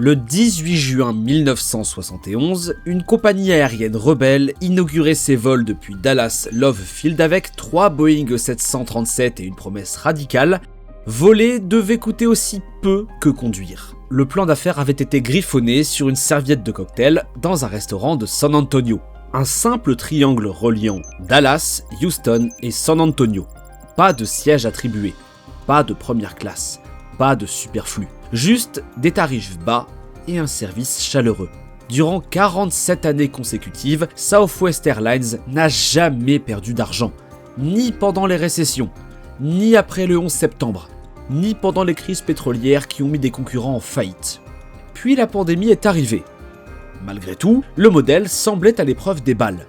Le 18 juin 1971, une compagnie aérienne rebelle inaugurait ses vols depuis Dallas Love Field avec 3 Boeing 737 et une promesse radicale: voler devait coûter aussi peu que conduire. Le plan d'affaires avait été griffonné sur une serviette de cocktail dans un restaurant de San Antonio. Un simple triangle reliant Dallas, Houston et San Antonio. Pas de siège attribué, pas de première classe, pas de superflu. Juste des tarifs bas et un service chaleureux. Durant 47 années consécutives, Southwest Airlines n'a jamais perdu d'argent. Ni pendant les récessions, ni après le 11 septembre, ni pendant les crises pétrolières qui ont mis des concurrents en faillite. Puis la pandémie est arrivée. Malgré tout, le modèle semblait à l'épreuve des balles.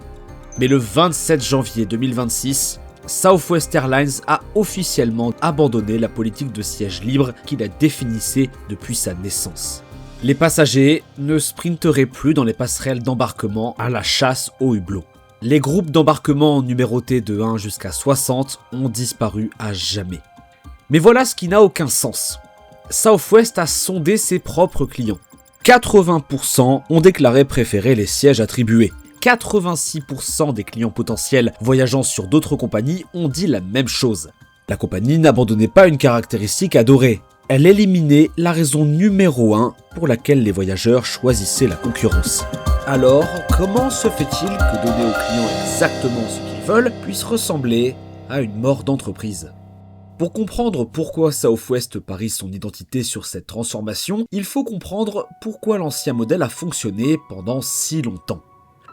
Mais le 27 janvier 2026, Southwest Airlines a officiellement abandonné la politique de siège libre qui la définissait depuis sa naissance. Les passagers ne sprinteraient plus dans les passerelles d'embarquement à la chasse au hublot. Les groupes d'embarquement numérotés de 1 jusqu'à 60 ont disparu à jamais. Mais voilà ce qui n'a aucun sens. Southwest a sondé ses propres clients. 80% ont déclaré préférer les sièges attribués. 86% des clients potentiels voyageant sur d'autres compagnies ont dit la même chose. La compagnie n'abandonnait pas une caractéristique adorée. Elle éliminait la raison numéro 1 pour laquelle les voyageurs choisissaient la concurrence. Alors, comment se fait-il que donner aux clients exactement ce qu'ils veulent puisse ressembler à une mort d'entreprise ? Pour comprendre pourquoi Southwest parie son identité sur cette transformation, il faut comprendre pourquoi l'ancien modèle a fonctionné pendant si longtemps.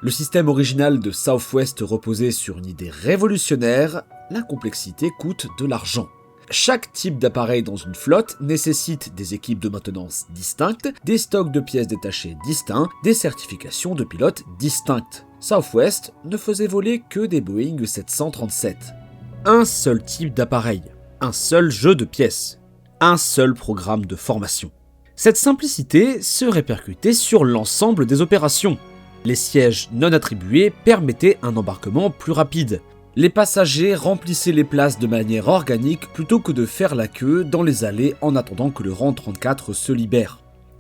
Le système original de Southwest reposait sur une idée révolutionnaire: la complexité coûte de l'argent. Chaque type d'appareil dans une flotte nécessite des équipes de maintenance distinctes, des stocks de pièces détachées distincts, des certifications de pilotes distinctes. Southwest ne faisait voler que des Boeing 737. Un seul type d'appareil, un seul jeu de pièces, un seul programme de formation. Cette simplicité se répercutait sur l'ensemble des opérations. Les sièges non attribués permettaient un embarquement plus rapide. Les passagers remplissaient les places de manière organique plutôt que de faire la queue dans les allées en attendant que le rang 34 se libère.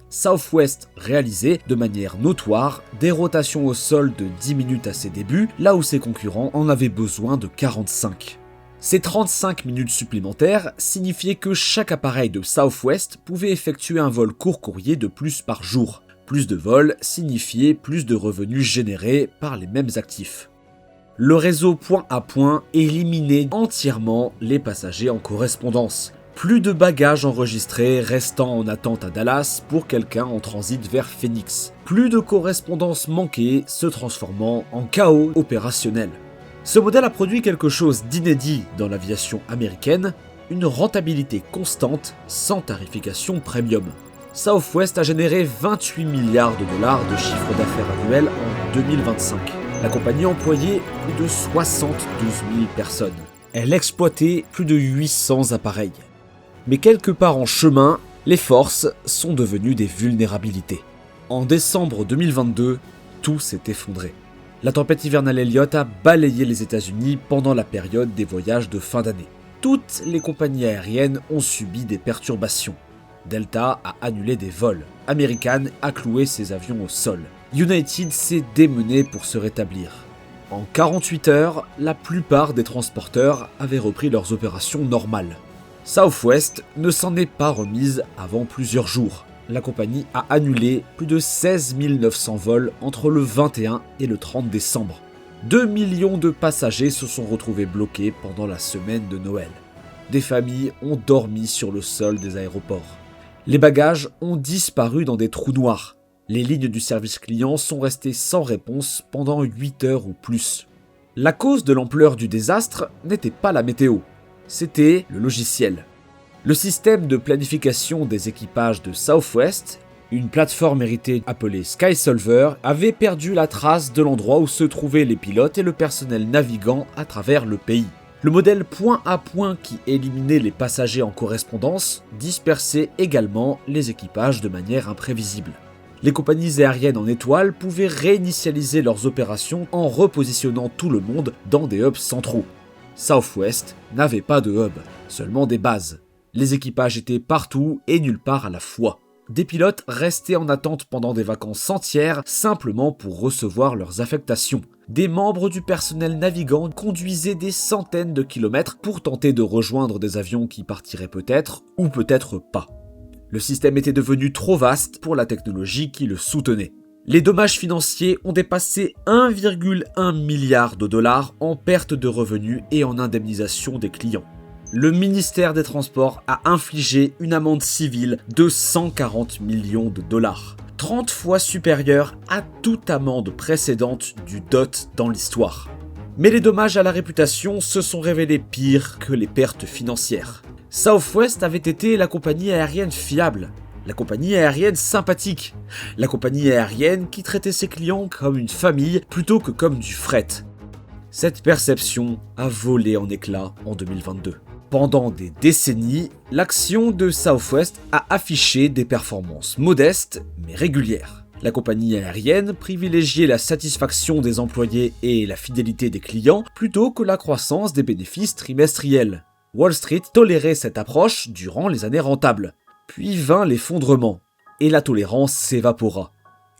Southwest réalisait de manière notoire des rotations au sol de 10 minutes à ses débuts, là où ses concurrents en avaient besoin de 45. Ces 35 minutes supplémentaires signifiaient que chaque appareil de Southwest pouvait effectuer un vol court courrier de plus par jour. Plus de vols signifiait plus de revenus générés par les mêmes actifs. Le réseau point à point éliminait entièrement les passagers en correspondance. Plus de bagages enregistrés restant en attente à Dallas pour quelqu'un en transit vers Phoenix. Plus de correspondances manquées se transformant en chaos opérationnel. Ce modèle a produit quelque chose d'inédit dans l'aviation américaine, une rentabilité constante sans tarification premium. Southwest a généré 28 milliards de dollars de chiffre d'affaires annuel en 2025. La compagnie employait plus de 72 000 personnes. Elle exploitait plus de 800 appareils. Mais quelque part en chemin, les forces sont devenues des vulnérabilités. En décembre 2022, tout s'est effondré. La tempête hivernale Elliott a balayé les États-Unis pendant la période des voyages de fin d'année. Toutes les compagnies aériennes ont subi des perturbations. Delta a annulé des vols. American a cloué ses avions au sol. United s'est démené pour se rétablir. En 48 heures, la plupart des transporteurs avaient repris leurs opérations normales. Southwest ne s'en est pas remise avant plusieurs jours. La compagnie a annulé plus de 16 900 vols entre le 21 et le 30 décembre. 2 millions de passagers se sont retrouvés bloqués pendant la semaine de Noël. Des familles ont dormi sur le sol des aéroports. Les bagages ont disparu dans des trous noirs. Les lignes du service client sont restées sans réponse pendant 8 heures ou plus. La cause de l'ampleur du désastre n'était pas la météo, c'était le logiciel. Le système de planification des équipages de Southwest, une plateforme héritée appelée SkySolver, avait perdu la trace de l'endroit où se trouvaient les pilotes et le personnel navigant à travers le pays. Le modèle point à point qui éliminait les passagers en correspondance dispersait également les équipages de manière imprévisible. Les compagnies aériennes en étoile pouvaient réinitialiser leurs opérations en repositionnant tout le monde dans des hubs centraux. Southwest n'avait pas de hub, seulement des bases. Les équipages étaient partout et nulle part à la fois. des pilotes restaient en attente pendant des vacances entières simplement pour recevoir leurs affectations. Des membres du personnel navigant conduisaient des centaines de kilomètres pour tenter de rejoindre des avions qui partiraient peut-être ou peut-être pas. Le système était devenu trop vaste pour la technologie qui le soutenait. Les dommages financiers ont dépassé 1,1 milliard de dollars en perte de revenus et en indemnisation des clients. Le ministère des Transports a infligé une amende civile de 140 millions de dollars, 30 fois supérieure à toute amende précédente du DOT dans l'histoire. Mais les dommages à la réputation se sont révélés pires que les pertes financières. Southwest avait été la compagnie aérienne fiable, la compagnie aérienne sympathique, la compagnie aérienne qui traitait ses clients comme une famille plutôt que comme du fret. Cette perception a volé en éclats en 2022. Pendant des décennies, l'action de Southwest a affiché des performances modestes mais régulières. La compagnie aérienne privilégiait la satisfaction des employés et la fidélité des clients plutôt que la croissance des bénéfices trimestriels. Wall Street tolérait cette approche durant les années rentables. Puis vint l'effondrement, et la tolérance s'évapora.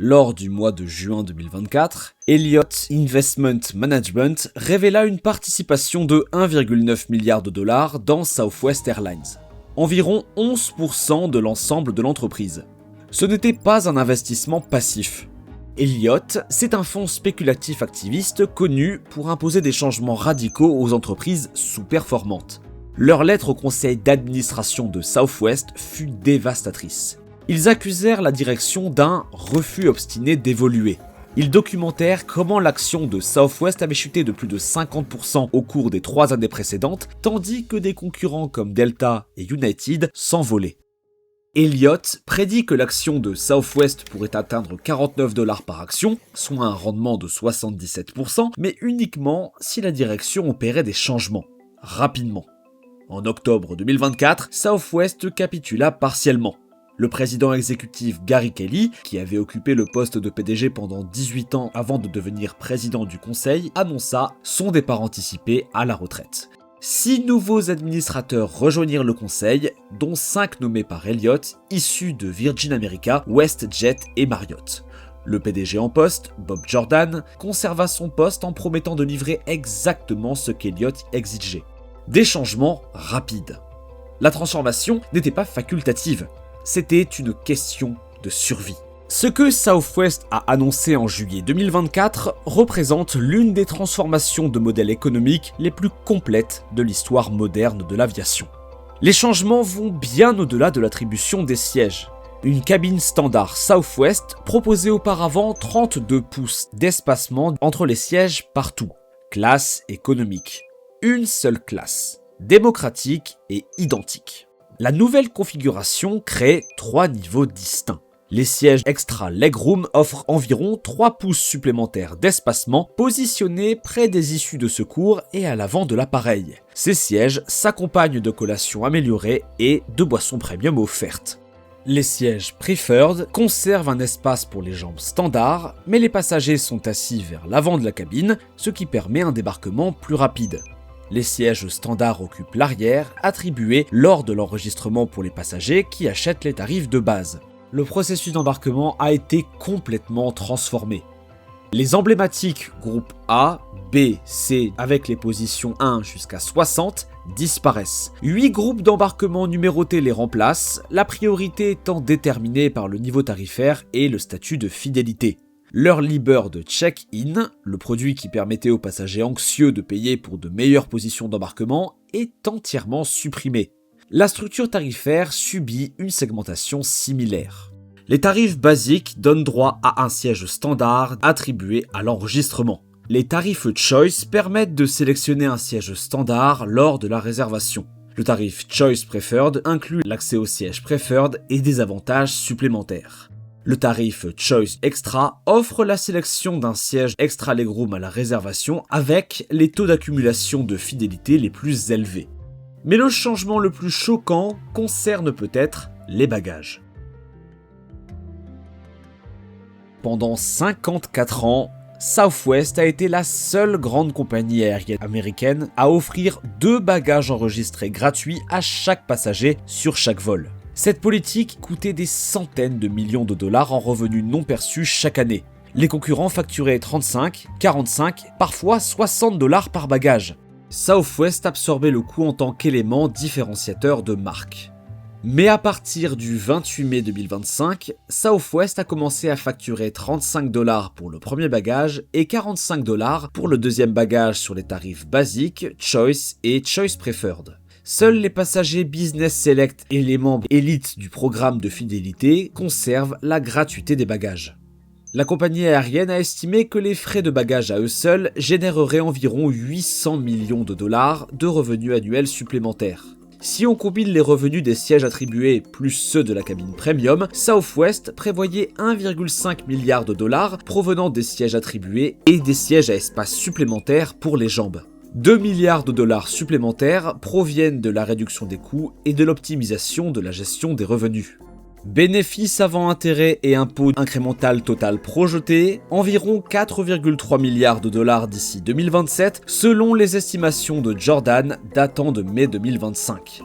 Lors du mois de juin 2024, Elliott Investment Management révéla une participation de 1,9 milliard de dollars dans Southwest Airlines, environ 11% de l'ensemble de l'entreprise. Ce n'était pas un investissement passif. Elliott, c'est un fonds spéculatif activiste connu pour imposer des changements radicaux aux entreprises sous-performantes. Leur lettre au conseil d'administration de Southwest fut dévastatrice. Ils accusèrent la direction d'un refus obstiné d'évoluer. Ils documentèrent comment l'action de Southwest avait chuté de plus de 50% au cours des 3 années précédentes, tandis que des concurrents comme Delta et United s'envolaient. Elliott prédit que l'action de Southwest pourrait atteindre 49 $ par action, soit un rendement de 77%, mais uniquement si la direction opérait des changements, rapidement. En octobre 2024, Southwest capitula partiellement. Le président exécutif Gary Kelly, qui avait occupé le poste de PDG pendant 18 ans avant de devenir président du conseil, annonça son départ anticipé à la retraite. 6 nouveaux administrateurs rejoignirent le conseil, dont 5 nommés par Elliott, issus de Virgin America, WestJet et Marriott. Le PDG en poste, Bob Jordan, conserva son poste en promettant de livrer exactement ce qu'Elliott exigeait. Des changements rapides. La transformation n'était pas facultative. C'était une question de survie. Ce que Southwest a annoncé en juillet 2024 représente l'une des transformations de modèle économique les plus complètes de l'histoire moderne de l'aviation. Les changements vont bien au-delà de l'attribution des sièges. Une cabine standard Southwest proposait auparavant 32 pouces d'espacement entre les sièges partout. Classe économique. Une seule classe, démocratique et identique. La nouvelle configuration crée 3 niveaux distincts. Les sièges extra legroom offrent environ 3 pouces supplémentaires d'espacement positionnés près des issues de secours et à l'avant de l'appareil. Ces sièges s'accompagnent de collations améliorées et de boissons premium offertes. Les sièges preferred conservent un espace pour les jambes standards, mais les passagers sont assis vers l'avant de la cabine, ce qui permet un débarquement plus rapide. Les sièges standards occupent l'arrière, attribués lors de l'enregistrement pour les passagers qui achètent les tarifs de base. Le processus d'embarquement a été complètement transformé. Les emblématiques groupes A, B, C avec les positions 1 jusqu'à 60 disparaissent. 8 groupes d'embarquement numérotés les remplacent, la priorité étant déterminée par le niveau tarifaire et le statut de fidélité. L'early bird check-in, le produit qui permettait aux passagers anxieux de payer pour de meilleures positions d'embarquement, est entièrement supprimé. La structure tarifaire subit une segmentation similaire. Les tarifs basiques donnent droit à un siège standard attribué à l'enregistrement. Les tarifs Choice permettent de sélectionner un siège standard lors de la réservation. Le tarif Choice Preferred inclut l'accès au siège Preferred et des avantages supplémentaires. Le tarif Choice Extra offre la sélection d'un siège extra legroom à la réservation avec les taux d'accumulation de fidélité les plus élevés. Mais le changement le plus choquant concerne peut-être les bagages. Pendant 54 ans, Southwest a été la seule grande compagnie aérienne américaine à offrir 2 bagages enregistrés gratuits à chaque passager sur chaque vol. Cette politique coûtait des centaines de millions de dollars en revenus non perçus chaque année. Les concurrents facturaient 35, 45, parfois 60 dollars par bagage. Southwest absorbait le coût en tant qu'élément différenciateur de marque. Mais à partir du 28 mai 2025, Southwest a commencé à facturer 35 dollars pour le premier bagage et 45 dollars pour le deuxième bagage sur les tarifs basiques, Choice et Choice Preferred. Seuls les passagers Business Select et les membres élites du programme de fidélité conservent la gratuité des bagages. La compagnie aérienne a estimé que les frais de bagages à eux seuls généreraient environ 800 millions de dollars de revenus annuels supplémentaires. Si on combine les revenus des sièges attribués plus ceux de la cabine premium, Southwest prévoyait 1,5 milliard de dollars provenant des sièges attribués et des sièges à espace supplémentaires pour les jambes. 2 milliards de dollars supplémentaires proviennent de la réduction des coûts et de l'optimisation de la gestion des revenus. Bénéfices avant intérêts et impôts incrémental total projeté, environ 4,3 milliards de dollars d'ici 2027, selon les estimations de Jordan datant de mai 2025.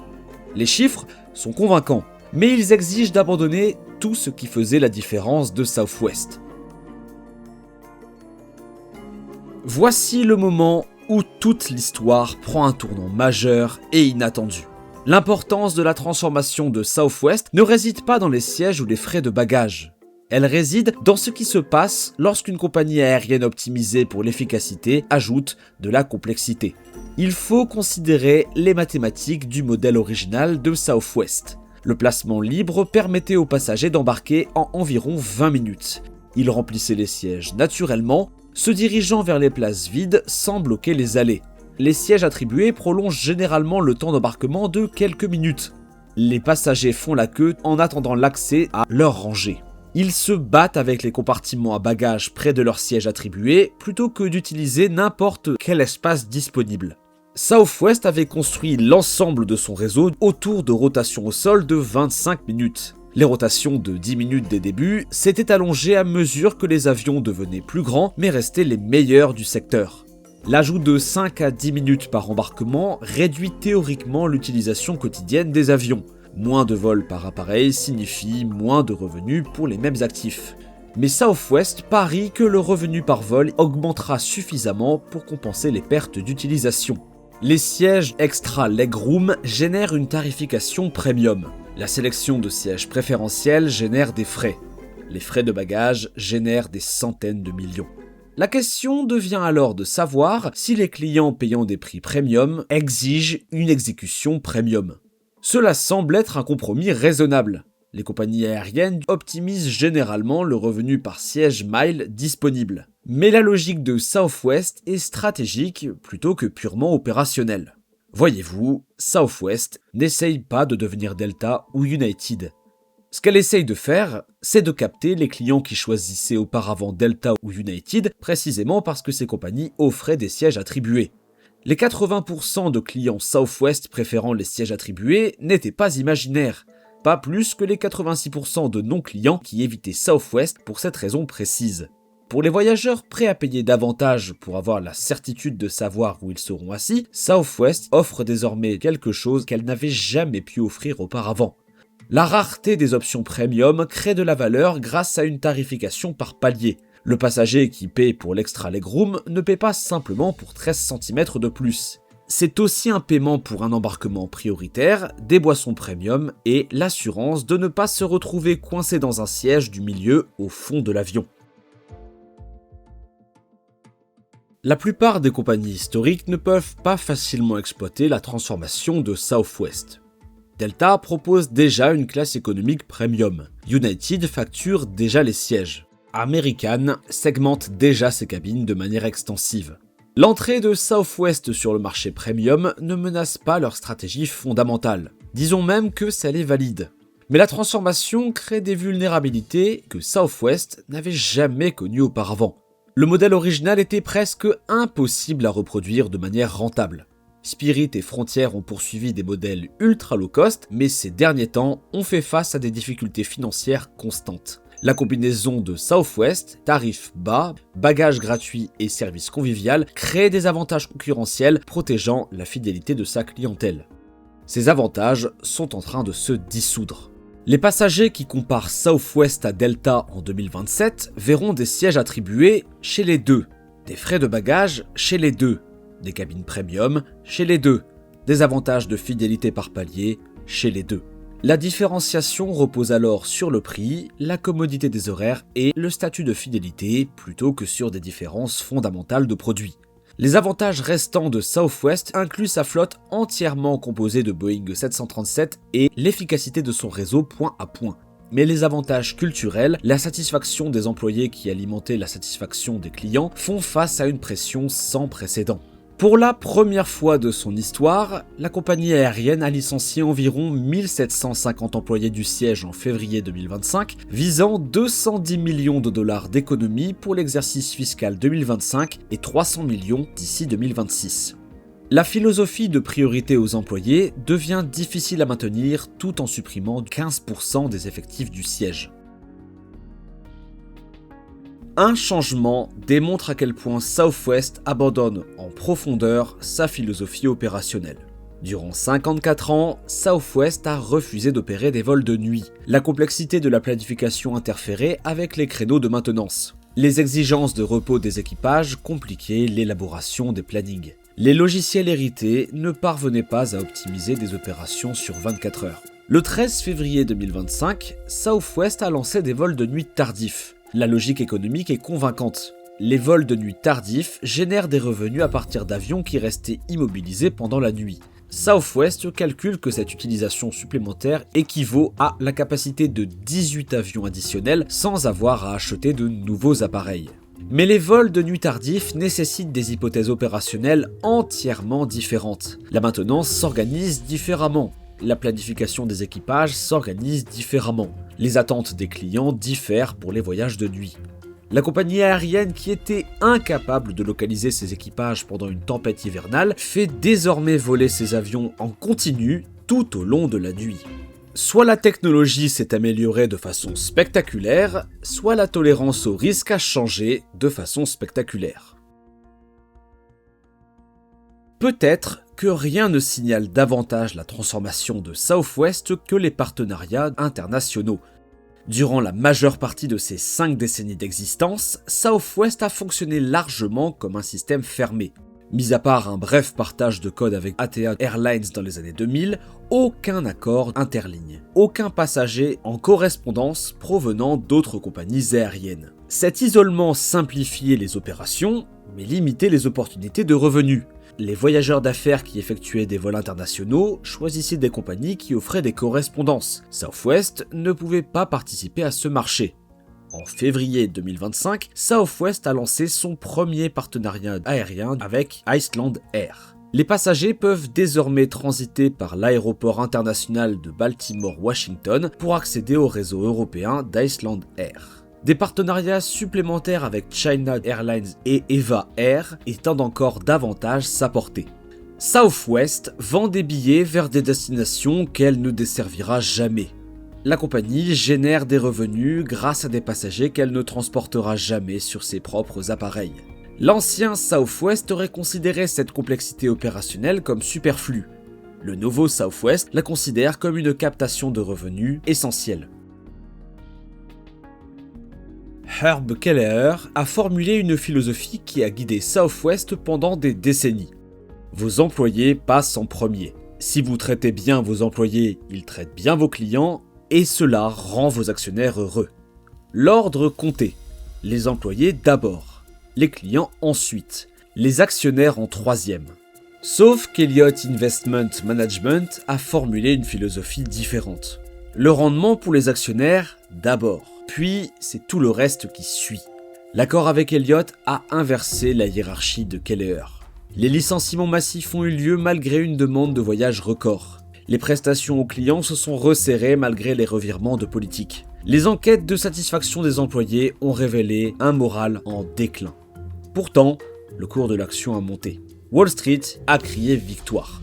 Les chiffres sont convaincants, mais ils exigent d'abandonner tout ce qui faisait la différence de Southwest. Voici le moment où toute l'histoire prend un tournant majeur et inattendu. L'importance de la transformation de Southwest ne réside pas dans les sièges ou les frais de bagages. Elle réside dans ce qui se passe lorsqu'une compagnie aérienne optimisée pour l'efficacité ajoute de la complexité. Il faut considérer les mathématiques du modèle original de Southwest. Le placement libre permettait aux passagers d'embarquer en environ 20 minutes. Ils remplissaient les sièges naturellement, se dirigeant vers les places vides sans bloquer les allées. Les sièges attribués prolongent généralement le temps d'embarquement de quelques minutes. Les passagers font la queue en attendant l'accès à leur rangée. Ils se battent avec les compartiments à bagages près de leur siège attribué plutôt que d'utiliser n'importe quel espace disponible. Southwest avait construit l'ensemble de son réseau autour de rotations au sol de 25 minutes. Les rotations de 10 minutes des débuts s'étaient allongées à mesure que les avions devenaient plus grands mais restaient les meilleurs du secteur. L'ajout de 5 à 10 minutes par embarquement réduit théoriquement l'utilisation quotidienne des avions. Moins de vols par appareil signifie moins de revenus pour les mêmes actifs. Mais Southwest parie que le revenu par vol augmentera suffisamment pour compenser les pertes d'utilisation. Les sièges extra legroom génèrent une tarification premium. La sélection de sièges préférentiels génère des frais. Les frais de bagages génèrent des centaines de millions. La question devient alors de savoir si les clients payant des prix premium exigent une exécution premium. Cela semble être un compromis raisonnable. Les compagnies aériennes optimisent généralement le revenu par siège mile disponible. Mais la logique de Southwest est stratégique plutôt que purement opérationnelle. Voyez-vous, Southwest n'essaye pas de devenir Delta ou United. Ce qu'elle essaye de faire, c'est de capter les clients qui choisissaient auparavant Delta ou United, précisément parce que ces compagnies offraient des sièges attribués. Les 80% de clients Southwest préférant les sièges attribués n'étaient pas imaginaires, pas plus que les 86% de non-clients qui évitaient Southwest pour cette raison précise. Pour les voyageurs prêts à payer davantage pour avoir la certitude de savoir où ils seront assis, Southwest offre désormais quelque chose qu'elle n'avait jamais pu offrir auparavant. La rareté des options premium crée de la valeur grâce à une tarification par palier. Le passager qui paie pour l'extra legroom ne paie pas simplement pour 13 cm de plus. C'est aussi un paiement pour un embarquement prioritaire, des boissons premium et l'assurance de ne pas se retrouver coincé dans un siège du milieu au fond de l'avion. La plupart des compagnies historiques ne peuvent pas facilement exploiter la transformation de Southwest. Delta propose déjà une classe économique premium. United facture déjà les sièges. American segmente déjà ses cabines de manière extensive. L'entrée de Southwest sur le marché premium ne menace pas leur stratégie fondamentale. Disons même que celle est valide. Mais la transformation crée des vulnérabilités que Southwest n'avait jamais connues auparavant. Le modèle original était presque impossible à reproduire de manière rentable. Spirit et Frontier ont poursuivi des modèles ultra low cost, mais ces derniers temps ont fait face à des difficultés financières constantes. La combinaison de Southwest, tarifs bas, bagages gratuits et services convivial crée des avantages concurrentiels protégeant la fidélité de sa clientèle. Ces avantages sont en train de se dissoudre. Les passagers qui comparent Southwest à Delta en 2027 verront des sièges attribués chez les deux, des frais de bagages chez les deux, des cabines premium chez les deux, des avantages de fidélité par palier chez les deux. La différenciation repose alors sur le prix, la commodité des horaires et le statut de fidélité plutôt que sur des différences fondamentales de produits. Les avantages restants de Southwest incluent sa flotte entièrement composée de Boeing 737 et l'efficacité de son réseau point à point. Mais les avantages culturels, la satisfaction des employés qui alimentaient la satisfaction des clients font face à une pression sans précédent. Pour la première fois de son histoire, la compagnie aérienne a licencié environ 1750 employés du siège en février 2025, visant 210 millions de dollars d'économies pour l'exercice fiscal 2025 et 300 millions d'ici 2026. La philosophie de priorité aux employés devient difficile à maintenir tout en supprimant 15% des effectifs du siège. Un changement démontre à quel point Southwest abandonne en profondeur sa philosophie opérationnelle. Durant 54 ans, Southwest a refusé d'opérer des vols de nuit. La complexité de la planification interférait avec les créneaux de maintenance. Les exigences de repos des équipages compliquaient l'élaboration des plannings. Les logiciels hérités ne parvenaient pas à optimiser des opérations sur 24 heures. Le 13 février 2025, Southwest a lancé des vols de nuit tardifs. La logique économique est convaincante. Les vols de nuit tardifs génèrent des revenus à partir d'avions qui restaient immobilisés pendant la nuit. Southwest calcule que cette utilisation supplémentaire équivaut à la capacité de 18 avions additionnels sans avoir à acheter de nouveaux appareils. Mais les vols de nuit tardifs nécessitent des hypothèses opérationnelles entièrement différentes. La maintenance s'organise différemment. La planification des équipages s'organise différemment. Les attentes des clients diffèrent pour les voyages de nuit. La compagnie aérienne, qui était incapable de localiser ses équipages pendant une tempête hivernale, fait désormais voler ses avions en continu tout au long de la nuit. Soit la technologie s'est améliorée de façon spectaculaire, soit la tolérance au risque a changé de façon spectaculaire. Peut-être que rien ne signale davantage la transformation de Southwest que les partenariats internationaux. Durant la majeure partie de ses 5 décennies d'existence, Southwest a fonctionné largement comme un système fermé. Mis à part un bref partage de code avec ATA Airlines dans les années 2000, aucun accord interligne, aucun passager en correspondance provenant d'autres compagnies aériennes. Cet isolement simplifiait les opérations, mais limitait les opportunités de revenus. Les voyageurs d'affaires qui effectuaient des vols internationaux choisissaient des compagnies qui offraient des correspondances. Southwest ne pouvait pas participer à ce marché. En février 2025, Southwest a lancé son premier partenariat aérien avec Iceland Air. Les passagers peuvent désormais transiter par l'aéroport international de Baltimore-Washington pour accéder au réseau européen d'Iceland Air. Des partenariats supplémentaires avec China Airlines et Eva Air étendent encore davantage sa portée. Southwest vend des billets vers des destinations qu'elle ne desservira jamais. La compagnie génère des revenus grâce à des passagers qu'elle ne transportera jamais sur ses propres appareils. L'ancien Southwest aurait considéré cette complexité opérationnelle comme superflue. Le nouveau Southwest la considère comme une captation de revenus essentielle. Herb Kelleher a formulé une philosophie qui a guidé Southwest pendant des décennies. Vos employés passent en premier. Si vous traitez bien vos employés, ils traitent bien vos clients, et cela rend vos actionnaires heureux. L'ordre comptait. Les employés d'abord, les clients ensuite, les actionnaires en troisième. Sauf qu'Elliott Investment Management a formulé une philosophie différente. Le rendement pour les actionnaires d'abord. Puis, c'est tout le reste qui suit. L'accord avec Elliott a inversé la hiérarchie de Kelleher. Les licenciements massifs ont eu lieu malgré une demande de voyage record. Les prestations aux clients se sont resserrées malgré les revirements de politique. Les enquêtes de satisfaction des employés ont révélé un moral en déclin. Pourtant, le cours de l'action a monté. Wall Street a crié victoire.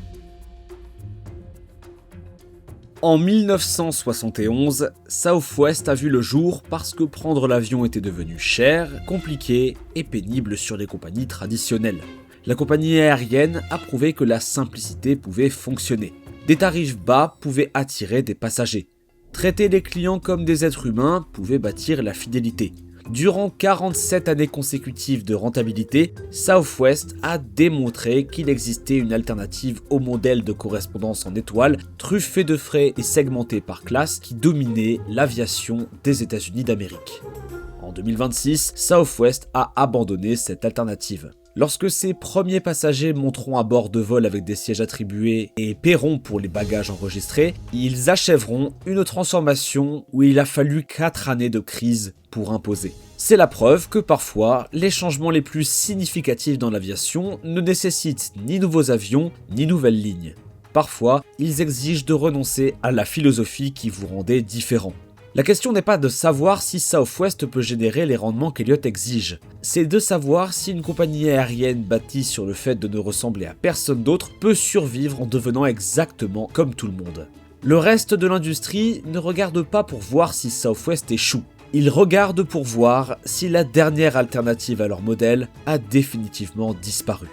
En 1971, Southwest a vu le jour parce que prendre l'avion était devenu cher, compliqué et pénible sur les compagnies traditionnelles. La compagnie aérienne a prouvé que la simplicité pouvait fonctionner. Des tarifs bas pouvaient attirer des passagers. Traiter les clients comme des êtres humains pouvait bâtir la fidélité. Durant 47 années consécutives de rentabilité, Southwest a démontré qu'il existait une alternative au modèle de correspondance en étoile, truffé de frais et segmenté par classe, qui dominait l'aviation des États-Unis d'Amérique. En 2026, Southwest a abandonné cette alternative. Lorsque ses premiers passagers monteront à bord de vols avec des sièges attribués et paieront pour les bagages enregistrés, ils achèveront une transformation où il a fallu 4 années de crise pour imposer. C'est la preuve que parfois, les changements les plus significatifs dans l'aviation ne nécessitent ni nouveaux avions, ni nouvelles lignes. Parfois, ils exigent de renoncer à la philosophie qui vous rendait différent. La question n'est pas de savoir si Southwest peut générer les rendements qu'Elliott exige, c'est de savoir si une compagnie aérienne bâtie sur le fait de ne ressembler à personne d'autre peut survivre en devenant exactement comme tout le monde. Le reste de l'industrie ne regarde pas pour voir si Southwest échoue, ils regardent pour voir si la dernière alternative à leur modèle a définitivement disparu.